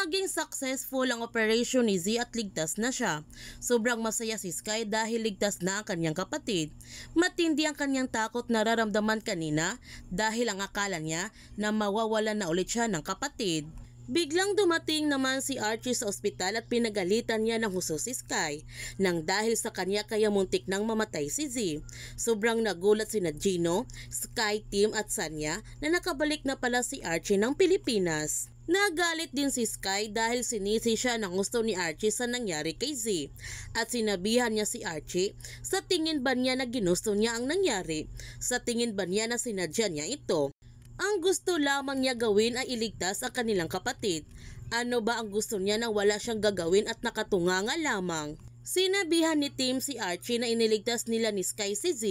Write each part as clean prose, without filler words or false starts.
Naging successful ang operation ni Z at ligtas na siya. Sobrang masaya si Sky dahil ligtas na ang kanyang kapatid. Matindi ang kanyang takot na nararamdaman kanina dahil ang akala niya na mawawalan na ulit siya ng kapatid. Biglang dumating naman si Archie sa ospital at pinagalitan niya ng husto si Sky nang dahil sa kanya kaya muntik nang mamatay si Z. Sobrang nagulat sina Gino, Sky, Tim at Sanya na nakabalik na pala si Archie ng Pilipinas. Nagalit din si Sky dahil sinisi siya ng gusto ni Archie sa nangyari kay Z at sinabihan niya si Archie sa tingin ba niya na ginusto niya ang nangyari, sa tingin ba niya na sinadya niya ito. Ang gusto lamang niya gawin ay iligtas ang kanilang kapatid. Ano ba ang gusto niya na wala siyang gagawin at nakatunganga lamang? Sinabihan ni Tim si Archie na iniligtas nila ni Sky si Z.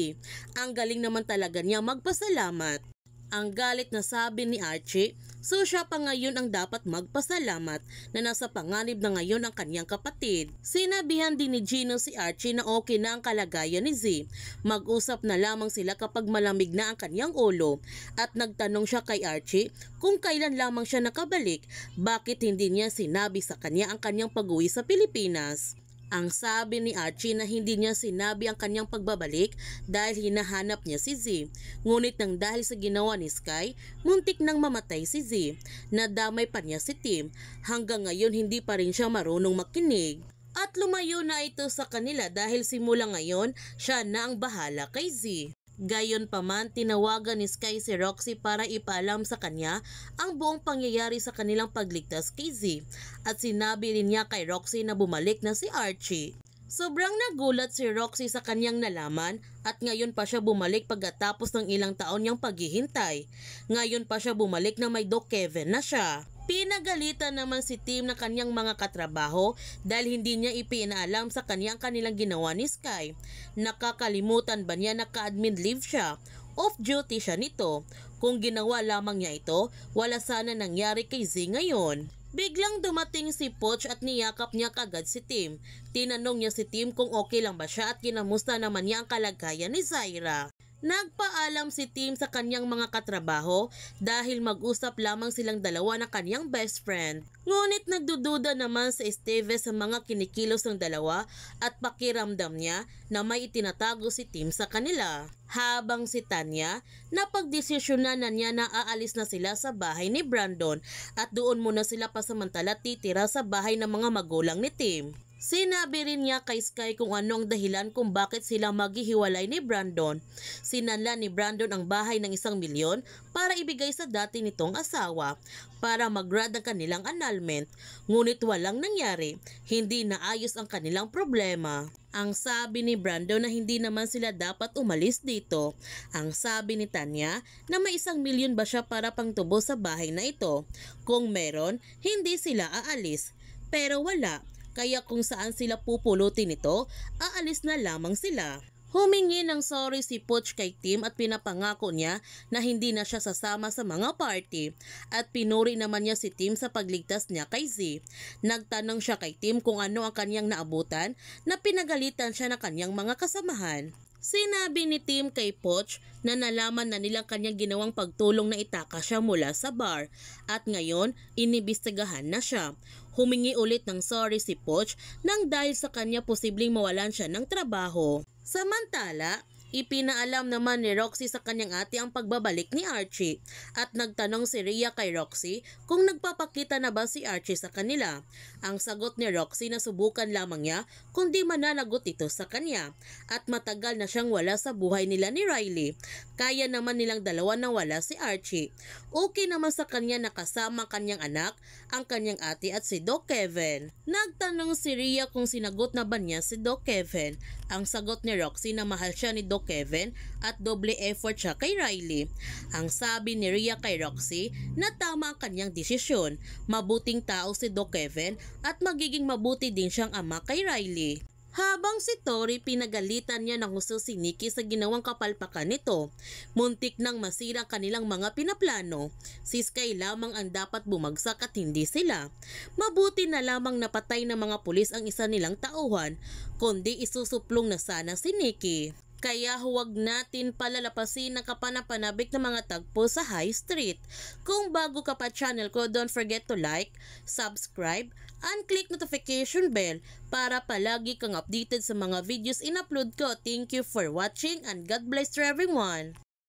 Ang galing naman talaga niya magpasalamat. Ang galit na sabi ni Archie, so siya pa ngayon ang dapat magpasalamat na nasa panganib na ngayon ang kanyang kapatid. Sinabihan din ni Gino si Archie na okay na ang kalagayan ni Z. Mag-usap na lamang sila kapag malamig na ang kanyang ulo. At nagtanong siya kay Archie kung kailan lamang siya nakabalik, bakit hindi niya sinabi sa kanya ang kanyang pag-uwi sa Pilipinas. Ang sabi ni Archie na hindi niya sinabi ang kanyang pagbabalik dahil hinahanap niya si Z. Ngunit nang dahil sa ginawa ni Sky, muntik nang mamatay si Z. Nadamay pa niya si Tim. Hanggang ngayon hindi pa rin siya marunong makinig. At lumayo na ito sa kanila dahil simula ngayon siya na ang bahala kay Z. Gayunpaman, tinawagan ni Sky si Roxy para ipaalam sa kanya ang buong pangyayari sa kanilang pagligtas kay Z at sinabi rin niya kay Roxy na bumalik na si Archie. Sobrang nagulat si Roxy sa kanyang nalaman at ngayon pa siya bumalik pagkatapos ng ilang taon niyang paghihintay. Ngayon pa siya bumalik na may Doc Kevin na siya. Pinagalitan naman si Tim na kanyang mga katrabaho dahil hindi niya ipinaalam sa kanyang kanilang ginawa ni Sky. Nakakalimutan ba niya na ka-admin leave siya? Off-duty siya nito. Kung ginawa lamang niya ito, wala sana nangyari kay Z ngayon. Biglang dumating si Poch at niyakap niya kagad si Tim. Tinanong niya si Tim kung okay lang ba siya at kinamusta naman niya ang kalagayan ni Zaira. Nagpaalam si Tim sa kanyang mga katrabaho dahil mag-usap lamang silang dalawa na kanyang best friend. Ngunit nagdududa naman si Steve sa mga kinikilos ng dalawa at pakiramdam niya na may itinatago si Tim sa kanila. Habang si Tanya, napagdesisyonan na niya na aalis na sila sa bahay ni Brandon at doon muna sila pasamantala titira sa bahay ng mga magulang ni Tim. Sinabi rin niya kay Sky kung ano ang dahilan kung bakit sila maghihiwalay ni Brandon. Sinanla ni Brandon ang bahay ng 1 milyon para ibigay sa dati nitong asawa para mag-grad ang kanilang annulment. Ngunit walang nangyari, hindi naayos ang kanilang problema. Ang sabi ni Brandon na hindi naman sila dapat umalis dito. Ang sabi ni Tanya na may 1 milyon ba siya para pangtubo sa bahay na ito. Kung meron, hindi sila aalis. Pero wala. Kaya kung saan sila pupulutin ito, aalis na lamang sila. Humingi ng sorry si Poch kay Tim at pinapangako niya na hindi na siya sasama sa mga party. At pinuri naman niya si Tim sa pagligtas niya kay Z. Nagtanong siya kay Tim kung ano ang kanyang naabutan na pinagalitan siya ng kanyang mga kasamahan. Sinabi ni Tim kay Poch na nalaman na nilang kanyang ginawang pagtulong na itaka siya mula sa bar at ngayon inibestigahan na siya. Humingi ulit ng sorry si Poch nang dahil sa kanya posibleng mawalan siya ng trabaho. Samantala, ipinaalam naman ni Roxy sa kanyang ate ang pagbabalik ni Archie at nagtanong si Rhea kay Roxy kung nagpapakita na ba si Archie sa kanila. Ang sagot ni Roxy na subukan lamang niya kundi mananagot ito sa kanya at matagal na siyang wala sa buhay nila ni Riley. Kaya naman nilang dalawa na wala si Archie. Okay naman sa kanya na kasama kanyang anak, ang kanyang ate at si Doc Kevin. Nagtanong si Rhea kung sinagot na ba niya si Doc Kevin. Ang sagot ni Roxy na mahal siya ni Doc Kevin at doble effort siya kay Riley. Ang sabi ni Rhea kay Roxy na tama ang kanyang desisyon. Mabuting tao si Doc Kevin at magiging mabuti din siyang ama kay Riley. Habang si Tori pinagalitan niya ng husto si Nikki sa ginawang kapalpakan nito. Muntik nang masira ang kanilang mga pinaplano. Si Sky lamang ang dapat bumagsak at hindi sila. Mabuti na lamang napatay ng mga pulis ang isa nilang tauhan, kundi isusuplong na sana si Nikki. Kaya huwag natin palalapasin ang kapanapanabik na mga tagpo sa high street. Kung bago ka pa channel ko, don't forget to like, subscribe, and click notification bell para palagi kang updated sa mga videos in-upload ko. Thank you for watching and God bless to everyone.